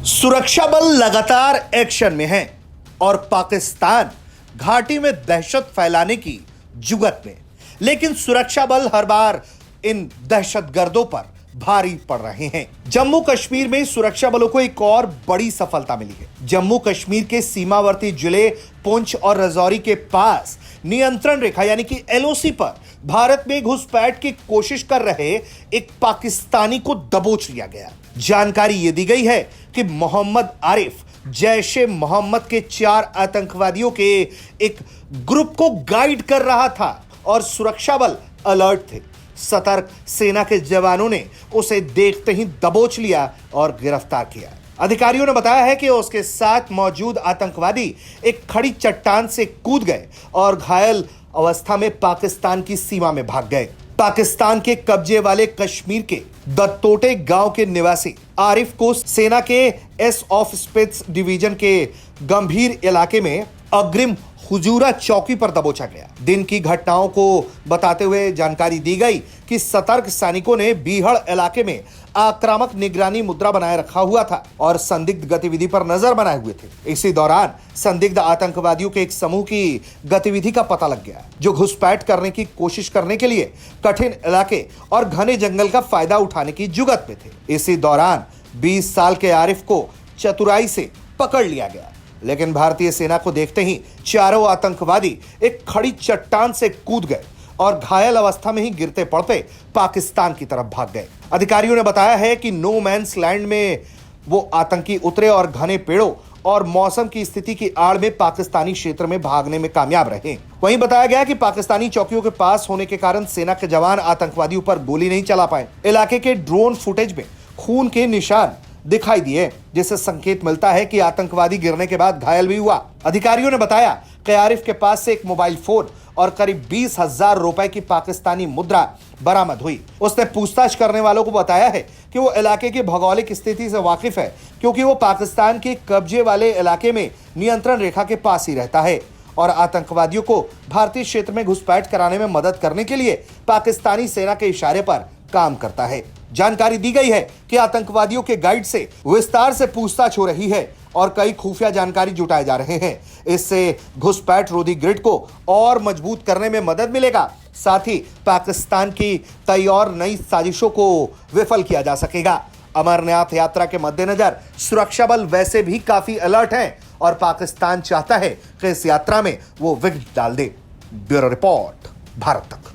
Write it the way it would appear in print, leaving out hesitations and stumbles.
सुरक्षा बल लगातार एक्शन में है और पाकिस्तान घाटी में दहशत फैलाने की जुगत में, लेकिन सुरक्षा बल हर बार इन दहशतगर्दों पर भारी पड़ रहे हैं। जम्मू कश्मीर में सुरक्षा बलों को एक और बड़ी सफलता मिली है। जम्मू कश्मीर के सीमावर्ती जिले पुंछ और राजौरी के पास नियंत्रण रेखा यानी कि एलओसी पर भारत में घुसपैठ की कोशिश कर रहे एक पाकिस्तानी को दबोच लिया गया। जानकारी यह दी गई है कि मोहम्मद आरिफ जैश ए मोहम्मद के 4 आतंकवादियों के एक ग्रुप को गाइड कर रहा था और सुरक्षा बल अलर्ट थे। सतर्क सेना के जवानों ने उसे देखते ही दबोच लिया और गिरफ्तार किया। अधिकारियों ने बताया है कि उसके साथ मौजूद आतंकवादी एक खड़ी चट्टान से कूद गए और घायल अवस्था में पाकिस्तान की सीमा में भाग गए। पाकिस्तान के कब्जे वाले कश्मीर के दत्तोटे गांव के निवासी आरिफ को सेना के एस ऑफ स्पेस डिवीजन के गंभीर इलाके में अग्रिम हुजूरा चौकी पर दबोचा गया। दिन की घटनाओं को बताते हुए जानकारी दी गई कि सतर्क सैनिकों ने बीहड़ इलाके में आक्रामक निगरानी मुद्रा बनाए रखा हुआ था और संदिग्ध गतिविधि पर नजर बनाए हुए थे। इसी दौरान संदिग्ध आतंकवादियों के एक समूह की गतिविधि का पता लग गया, जो घुसपैठ करने की कोशिश करने के लिए कठिन इलाके और घने जंगल का फायदा उठाने की जुगत में थे। इसी दौरान 20 साल के आरिफ को चतुराई से पकड़ लिया गया, लेकिन भारतीय सेना को देखते ही चारों आतंकवादी एक खड़ी चट्टान से कूद गए और घायल अवस्था में ही गिरते पड़ते पाकिस्तान की तरफ भाग गए। अधिकारियों ने बताया है कि नो मैंस लैंड में वो आतंकी उतरे और घने पेड़ों और मौसम की स्थिति की आड़ में पाकिस्तानी क्षेत्र में भागने में कामयाब रहे। वहीं बताया गया कि पाकिस्तानी चौकियों के पास होने के कारण सेना के जवान आतंकवादियों पर गोली नहीं चला पाए। इलाके के ड्रोन फुटेज में खून के निशान दिखाई दिए, जिससे संकेत मिलता है कि आतंकवादी गिरने के बाद घायल भी हुआ। अधिकारियों ने बताया कि आरिफ के पास से एक मोबाइल फोन और करीब 20,000 रुपए की पाकिस्तानी मुद्रा बरामद हुई। उसने पूछताछ करने वालों को बताया है कि वो इलाके की भौगोलिक स्थिति से वाकिफ है, क्योंकि वो पाकिस्तान के कब्जे वाले इलाके में नियंत्रण रेखा के पास ही रहता है और आतंकवादियों को भारतीय क्षेत्र में घुसपैठ कराने में मदद करने के लिए पाकिस्तानी सेना के इशारे पर काम करता है। जानकारी दी गई है कि आतंकवादियों के गाइड से विस्तार से पूछताछ हो रही है और कई खुफिया जानकारी जुटाए जा रहे हैं। इससे घुसपैठ रोधी ग्रिड को और मजबूत करने में मदद मिलेगा, साथ ही पाकिस्तान की कई और नई साजिशों को विफल किया जा सकेगा। अमरनाथ यात्रा के मद्देनजर सुरक्षा बल वैसे भी काफी अलर्ट हैं और पाकिस्तान चाहता है कि इस यात्रा में वो विघ्न डाल दे। ब्यूरो रिपोर्ट, भारत तक।